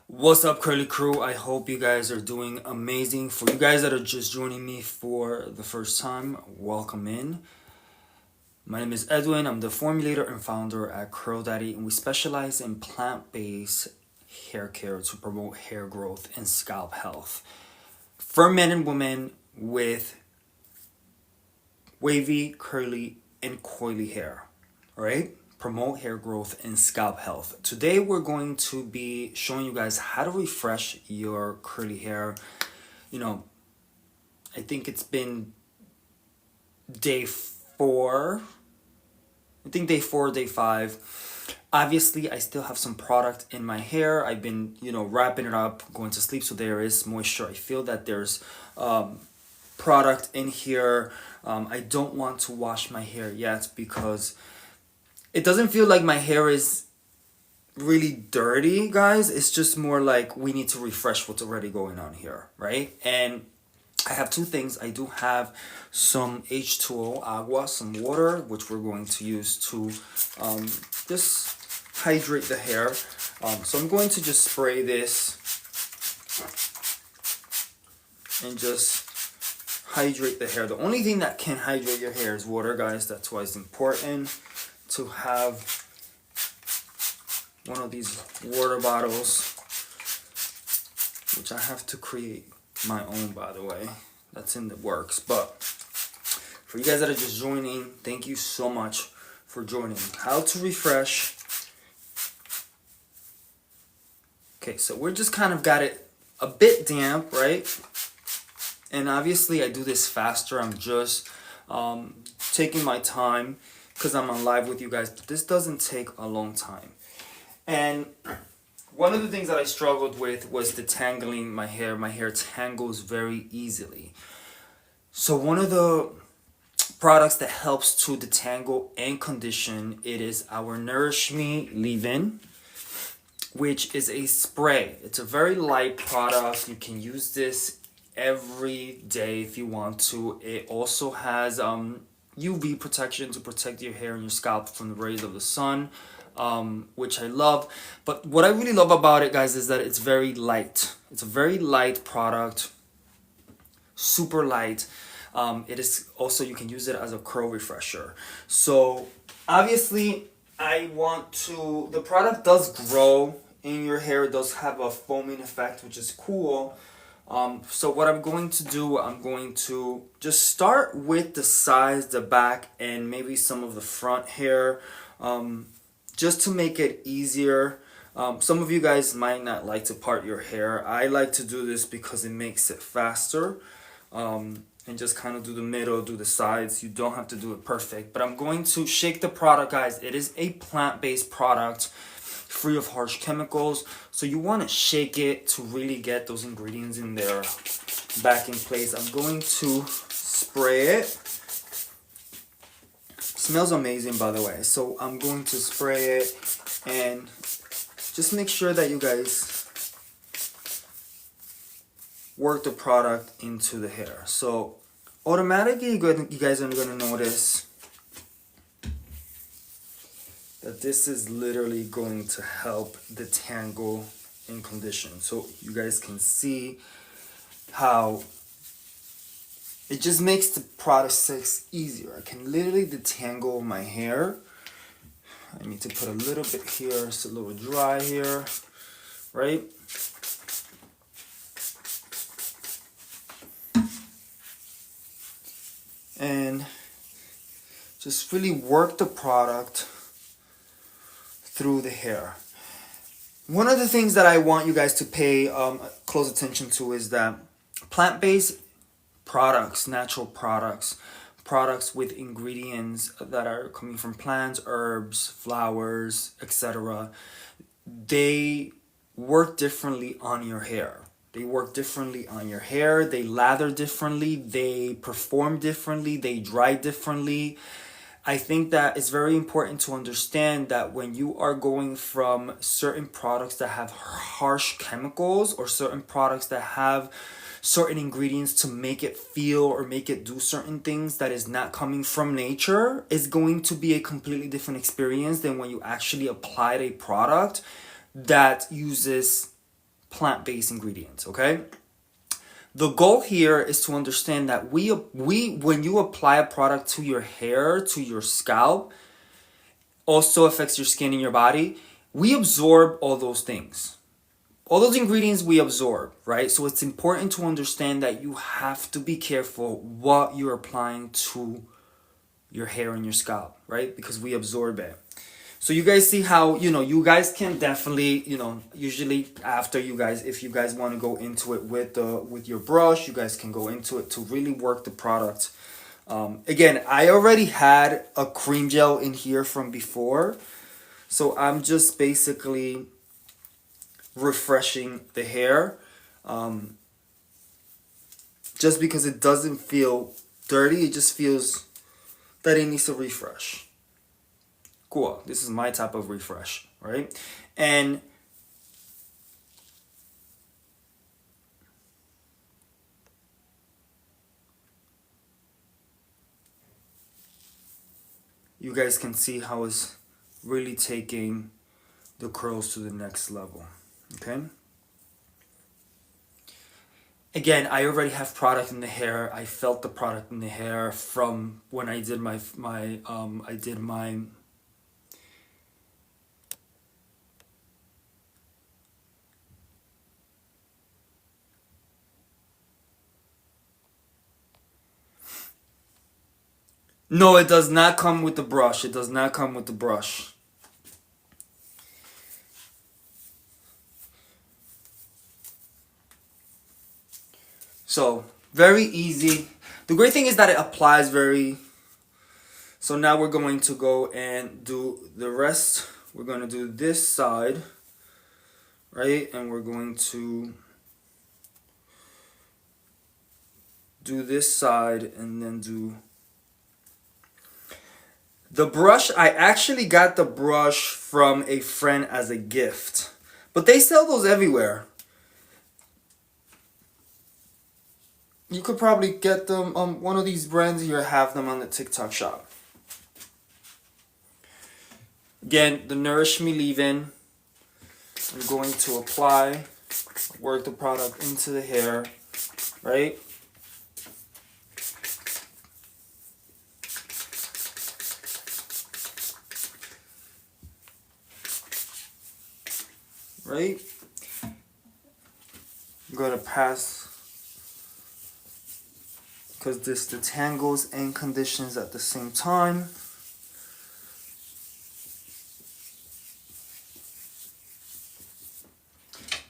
What's up, Curly Crew? I hope you guys are doing amazing. For you guys that are just joining me for the first time, welcome in. My name is Edwin. I'm the formulator and founder at Curl Daddy, and we specialize in plant-based hair care to promote hair growth and scalp health for men and women with wavy, curly, and coily hair. All right? Promote hair growth and scalp health. Today we're going to be showing you guys how to refresh your curly hair. You know, I think it's been day 4. I think day 4, day 5. Obviously, I still have some product in my hair. I've been, wrapping it up, going to sleep, so there is moisture. I feel that there's product in here. I don't want to wash my hair yet because it doesn't feel like my hair is really dirty, guys. It's just more like we need to refresh what's already going on here, right? And I have two things. I do have some H2O agua, some water, which we're going to use to just hydrate the hair. So I'm going to just spray this and just hydrate the hair. The only thing that can hydrate your hair is water, guys. That's why it's important to have one of these water bottles, which I have to create my own, by the way. That's in the works. But for you guys that are just joining, thank you so much for joining. How to refresh. Okay, so we're just kind of got it a bit damp, right? And obviously I do this faster. I'm just taking my time because I'm on live with you guys, but this doesn't take a long time. And one of the things that I struggled with was detangling my hair. My hair tangles very easily. So one of the products that helps to detangle and condition, it is our Nourish Me leave-in, which is a spray. It's a very light product. You can use this every day if you want to. It also has UV protection to protect your hair and your scalp from the rays of the sun, which I love. But what I really love about it, guys, is that it's very light. It's a very light product, super light. It is also, you can use it as a curl refresher. So obviously the product does grow in your hair. It does have a foaming effect, which is cool. So what I'm going to do, I'm going to just start with the sides, the back, and maybe some of the front hair, just to make it easier. Some of you guys might not like to part your hair. I like to do this because it makes it faster, and just kind of do the middle, do the sides. You don't have to do it perfect, but I'm going to shake the product, guys. It is a plant-based product, free of harsh chemicals, so you want to shake it to really get those ingredients in there back in place. I'm going to spray it. Smells amazing, by the way. So I'm going to spray it and just make sure that you guys work the product into the hair. So automatically you guys are going to notice that this is literally going to help detangle and condition. So you guys can see how it just makes the process easier. I can literally detangle my hair. I need to put a little bit here. It's a little dry here, right? And just really work the product through the hair. One of the things that I want you guys to pay close attention to is that plant-based products, natural products, products with ingredients that are coming from plants, herbs, flowers, etc., they work differently on your hair. They work differently on your hair. They lather differently. They perform differently. They dry differently. I think that it's very important to understand that when you are going from certain products that have harsh chemicals or certain products that have certain ingredients to make it feel or make it do certain things that is not coming from nature, is going to be a completely different experience than when you actually applied a product that uses plant-based ingredients, okay? The goal here is to understand that when you apply a product to your hair, to your scalp, also affects your skin and your body. We absorb all those things. All those ingredients we absorb, right? So it's important to understand that you have to be careful what you're applying to your hair and your scalp, right? Because we absorb it. So you guys see how, you guys can definitely, usually after if you guys want to go into it with your brush, you guys can go into it to really work the product. Again, I already had a cream gel in here from before. So I'm just basically refreshing the hair. Just because it doesn't feel dirty, it just feels that it needs a refresh. Cool. This is my type of refresh, right? And you guys can see how it's really taking the curls to the next level, okay? Again, I already have product in the hair. I felt the product in the hair from when I did my No, it does not come with the brush. It does not come with the brush. So, very easy. The great thing is that it applies very... So now we're going to go and do the rest. We're going to do this side, right? And we're going to do this side and then do... The brush, I actually got the brush from a friend as a gift. But they sell those everywhere. You could probably get them, one of these brands here have them on the TikTok shop. Again, the Nourish me leave-in. I'm going to apply, work the product into the hair, right? Right? I'm going to pass, because this detangles and conditions at the same time.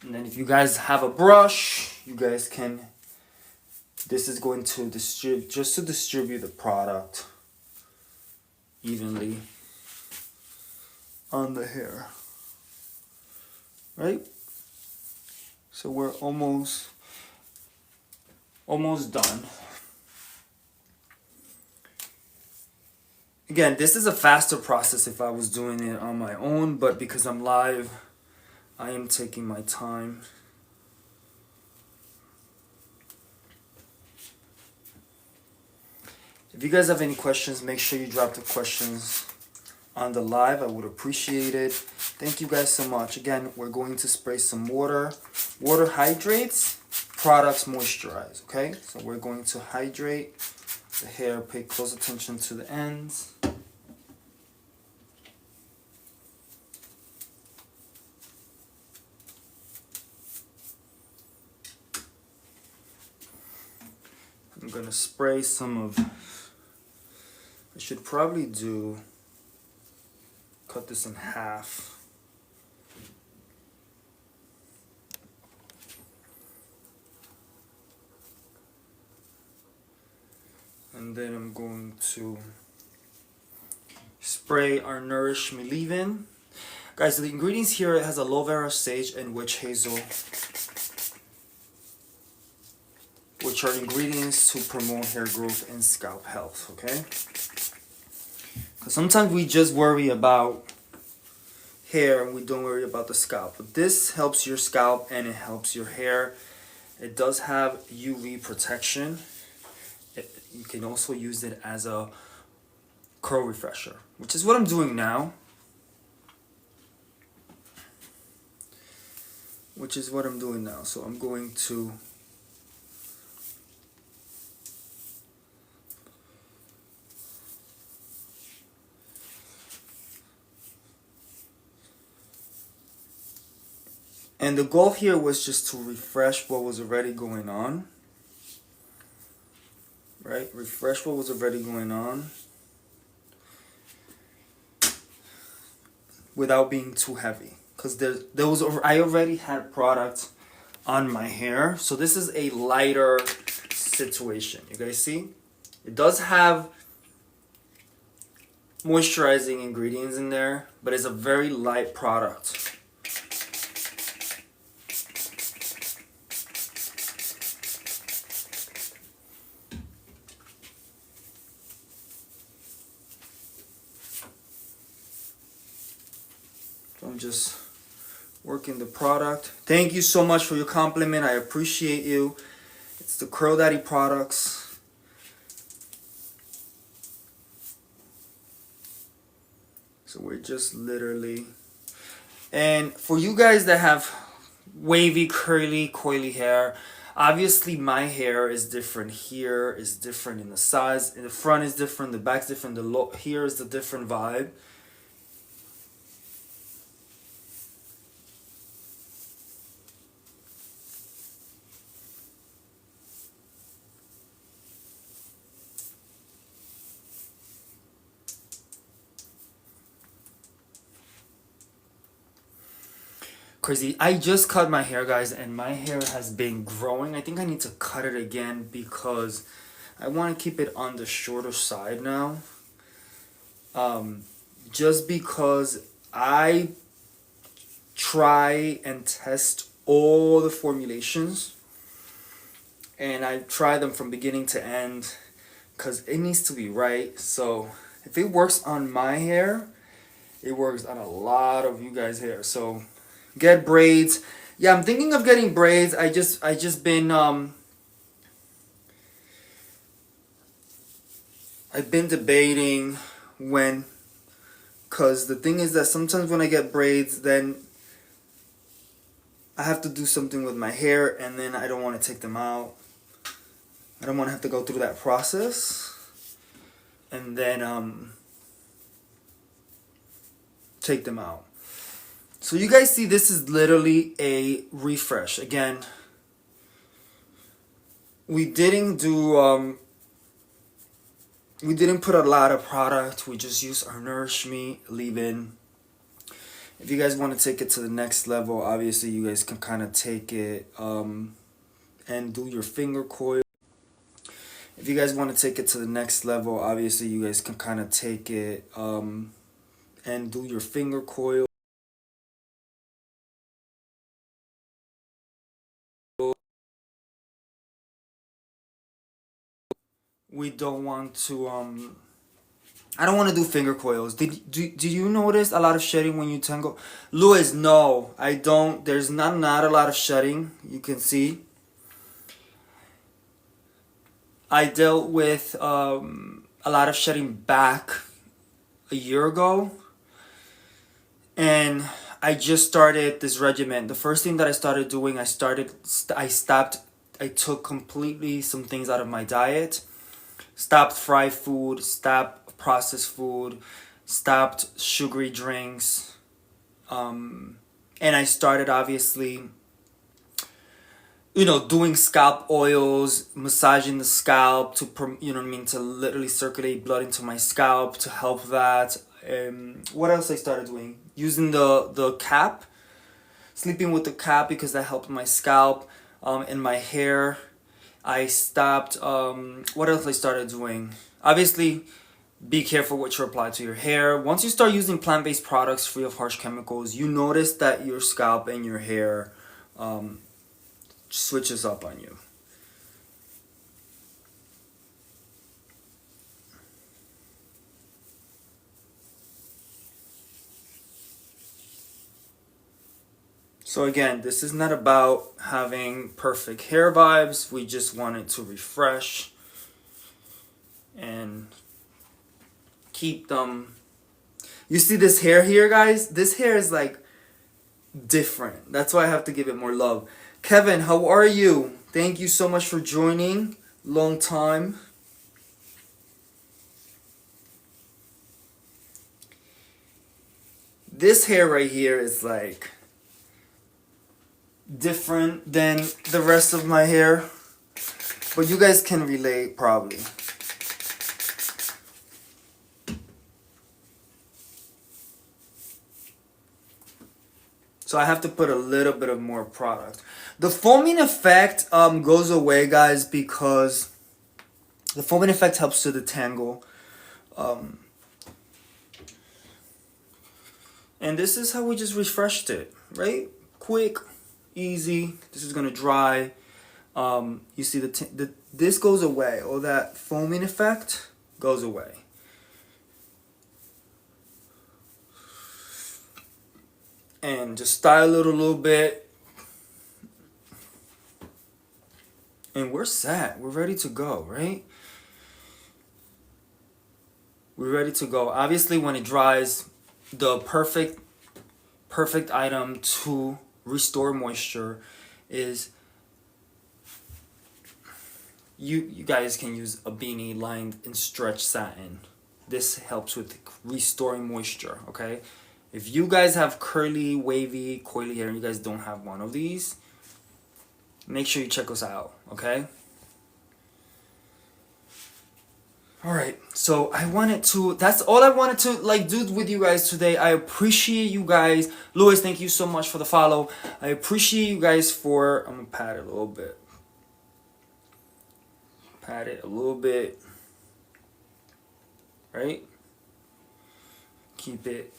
And then if you guys have a brush, you guys can, this is going to distribute, just to distribute the product evenly on the hair. Right? So we're almost done. Again, this is a faster process if I was doing it on my own, but because I'm live, I am taking my time. If you guys have any questions, make sure you drop the questions on the live. I would appreciate it. Thank you guys so much. Again, we're going to spray some water. Water hydrates, products moisturize, okay? So we're going to hydrate the hair. Pay close attention to the ends. I'm gonna spray some of, I should probably cut this in half. And then I'm going to spray our Nourish me leave-in. Guys, the ingredients here, it has aloe vera, sage, and witch hazel, which are ingredients to promote hair growth and scalp health, okay? Because sometimes we just worry about hair and we don't worry about the scalp. But this helps your scalp and it helps your hair. It does have UV protection. You can also use it as a curl refresher, which is what I'm doing now. which is what I'm doing now. So I'm going to and the goal here was just to refresh what was already going on. Right? Refresh what was already going on without being too heavy. Because I already had product on my hair. So this is a lighter situation. You guys see? It does have moisturizing ingredients in there, but it's a very light product. So I'm just working the product. Thank you so much for your compliment. I appreciate you. It's the Curl Daddy products. So we're just literally, and for you guys that have wavy, curly, coily hair, obviously my hair is different. Here is different in the size. In the front is different. The back's different. Here is the different vibe. Crazy. I just cut my hair, guys, and my hair has been growing. I think I need to cut it again because I want to keep it on the shorter side now. Just because I try and test all the formulations, and I try them from beginning to end because it needs to be right. So if it works on my hair, it works on a lot of you guys' hair. So get braids. Yeah, I'm thinking of getting braids. I just been I've been debating when, cause the thing is that sometimes when I get braids, then I have to do something with my hair, and then I don't want to take them out. I don't want to have to go through that process, and then take them out. So you guys see, this is literally a refresh. Again, we didn't put a lot of product. We just used our Nourish leave-in. If you guys want to take it to the next level, obviously you guys can kind of take it and do your finger coil. If you guys want to take it to the next level, obviously you guys can kind of take it and do your finger coil. We don't want to I don't want to do finger coils. Did you notice a lot of shedding when you tangle? Louis, no, I don't. There's not a lot of shedding. You can see. I dealt with a lot of shedding back a year ago, and I just started this regimen. The first thing that I started doing, I took completely some things out of my diet. Stopped fried food, stopped processed food, stopped sugary drinks, and I started obviously, doing scalp oils, massaging the scalp to, to literally circulate blood into my scalp to help that. What else I started doing? Using the cap, sleeping with the cap because that helped my scalp and my hair. I stopped, what else I started doing? Obviously, be careful what you apply to your hair. Once you start using plant-based products free of harsh chemicals, you notice that your scalp and your hair switches up on you. So again, this is not about having perfect hair vibes. We just wanted to refresh and keep them. You see this hair here, guys? This hair is like different. That's why I have to give it more love. Kevin, how are you? Thank you so much for joining. Long time. This hair right here is like different than the rest of my hair, but you guys can relate probably. So I have to put a little bit of more product. The foaming effect goes away, guys, because the foaming effect helps to detangle. And this is how we just refreshed it, right? Quick, easy. This is gonna dry. You see this goes away. All that foaming effect goes away. And just style it a little bit. And we're set. We're ready to go, right? We're ready to go. Obviously, when it dries, the perfect item to restore moisture is you guys can use a beanie lined in stretch satin. This helps with restoring moisture, okay? If you guys have curly, wavy, coily hair and you guys don't have one of these, make sure you check us out, okay? All right, so that's all I wanted to like do with you guys today. I appreciate you guys. Louis, thank you so much for the follow. I appreciate you guys for, I'm gonna pat it a little bit. Pat it a little bit, right? Keep it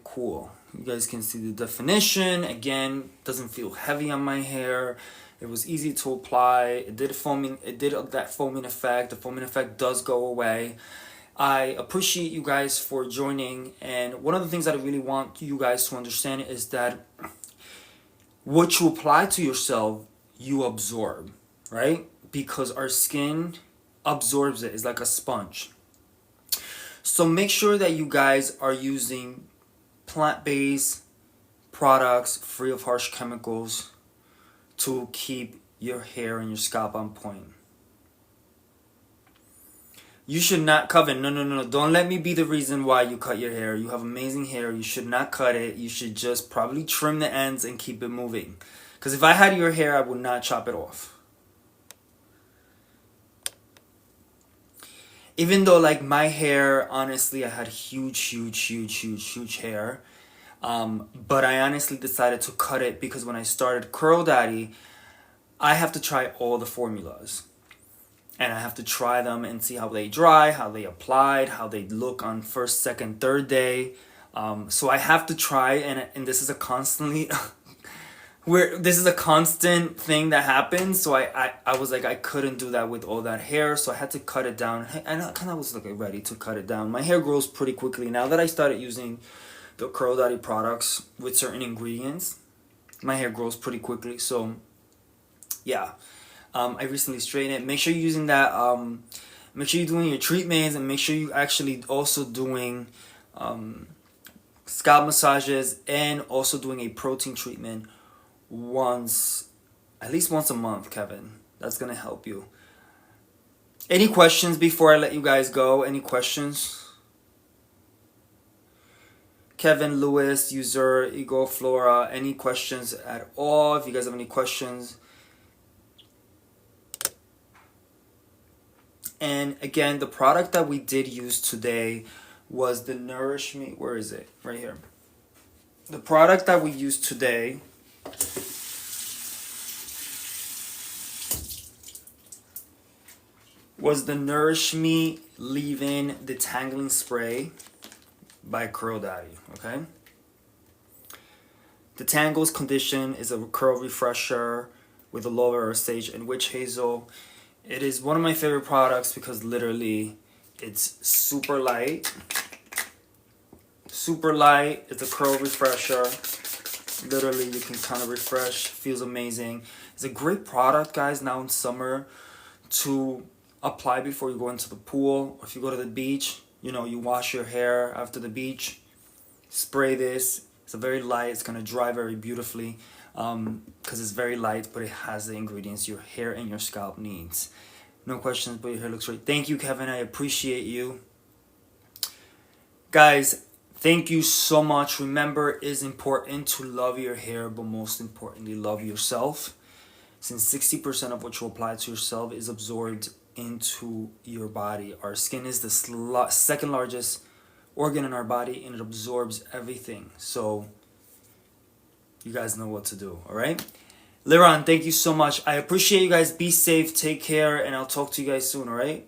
cool. You guys can see the definition. Again, doesn't feel heavy on my hair. It was easy to apply. It did that foaming effect. The foaming effect does go away. I appreciate you guys for joining. And one of the things that I really want you guys to understand is that what you apply to yourself, you absorb, right? Because our skin absorbs it. It's like a sponge. So make sure that you guys are using plant-based products free of harsh chemicals to keep your hair and your scalp on point. You should not cut it. No. Don't let me be the reason why you cut your hair. You have amazing hair. You should not cut it. You should just probably trim the ends and keep it moving. Because if I had your hair, I would not chop it off. Even though like my hair, honestly, I had huge hair. But I honestly decided to cut it because when I started Curl Daddy, I have to try all the formulas. And I have to try them and see how they dry, how they applied, how they look on first, second, third day. So I have to try, and this is a constantly... this is a constant thing that happens. So I was like, I couldn't do that with all that hair, so I had to cut it down. And I kind of was like ready to cut it down. My hair grows pretty quickly now that I started using the Curl Daddy products with certain ingredients. My hair grows pretty quickly. So yeah, I recently straightened it. Make sure you're using that. Make sure you're doing your treatments, and make sure you actually also doing scalp massages and also doing a protein treatment at least once a month, Kevin. That's gonna help you. Any questions before I let you guys go? Any questions? Kevin, Lewis, user, Ego, Flora, any questions at all? If you guys have any questions. And again, the product that we did use today was the Nourish Me. Where is it? Right here. The product that we used today was the Nourish Me Leave-In Detangling Spray by Curl Daddy, okay? Detangles Condition is a curl refresher with aloe vera, sage, and witch hazel. It is one of my favorite products because literally it's super light. Super light. It's a curl refresher. Literally, you can kind of refresh. Feels amazing. It's a great product, guys, now in summer to apply before you go into the pool. Or if you go to the beach, you know, you wash your hair after the beach. spray this. It's a very light. It's gonna dry very beautifully because it's very light, but it has the ingredients your hair and your scalp needs. No questions, but your hair looks great. Thank you, Kevin. I appreciate you. Guys, thank you so much. Remember, it is important to love your hair, but most importantly, love yourself. Since 60% of what you apply to yourself is absorbed into your body. Our skin is the second largest organ in our body, and it absorbs everything. So you guys know what to do, all right? Liron, thank you so much. I appreciate you guys. Be safe, take care, and I'll talk to you guys soon, all right?